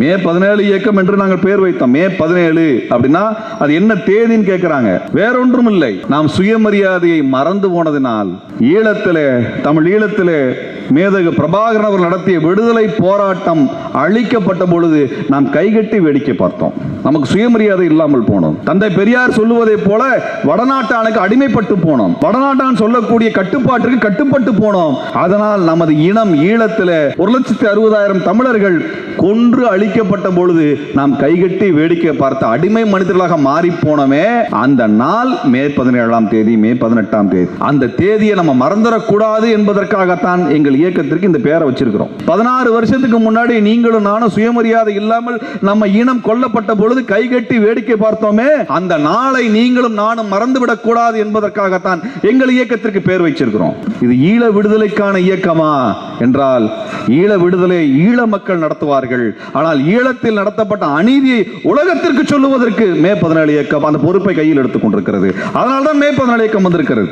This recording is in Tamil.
மே 17 இயக்கம் என்று நாங்கள் பேர் வைத்தோம். மே 17 அப்படின்னா அது என்ன தேதின்னு கேட்கிறாங்க. வேறொன்றும் இல்லை, நாம் சுயமரியாதையை மறந்து போனதினால் ஈழத்திலே, தமிழ் ஈழத்திலே மேதகு பிரபாகரன் அவர்கள் நடத்திய விடுதலை போராட்டம் அழிக்கப்பட்ட பொழுது நாம் கைகட்டி வேடிக்கை பார்த்தோம். நமக்கு சுயமரியாதை இல்லாமல் போனோம். தந்தை பெரியார் சொல்லுவதை போல வடநாட்டானுக்கு அடிமைப்பட்டு போனோம். வடநாட்டான் சொல்லக்கூடிய கட்டுப்பாட்டுக்கு கட்டுப்பட்டு போனோம். அதனால் நமது இனம் ஈழத்தில் 1,60,000 தமிழர்கள் கொன்று அழிக்கப்பட்ட பொழுது நாம் கைகட்டி வேடிக்கை பார்த்த அடிமை மனிதர்களாக மாறி போனோமே. அந்த நாள் மே 17ஆம் தேதி, மே 18ஆம் தேதி. அந்த தேதியை நம்ம மறந்துடக்கூடாது என்பதற்காகத்தான் எங்கள் இயக்கத்திற்கு இந்த பேரை வச்சிருக்கிறோம். 16 வருஷத்துக்கு முன்னாடி நீங்களும் நானும் சுயமரியாதை இல்லாமல் நம்ம இனம் கொல்லப்பட்ட பொழுது கைகட்டி வேடிக்கை பார்த்தோமே, அந்த நாளை நீங்களும் நானும் மறந்துவிடக் கூடாது என்பதற்காகத்தான் எங்கள் இயக்கத்திற்கு பேர் வச்சிருக்கிறோம். இது ஈழ விடுதலைக்கான இயக்கமா என்றால், ஈழ விடுதலை ஈழ மக்கள் நடத்துவார்கள். ஆனால் ஈழத்தில் நடத்தப்பட்ட அநீதியை உலகத்திற்கு சொல்லுவதற்கு மே 17 இயக்கம் அந்த பொறுப்பை கையில் எடுத்துக் கொண்டிருக்கிறது. அதனால்தான் மே 17 இயக்கம் வந்திருக்கிறது.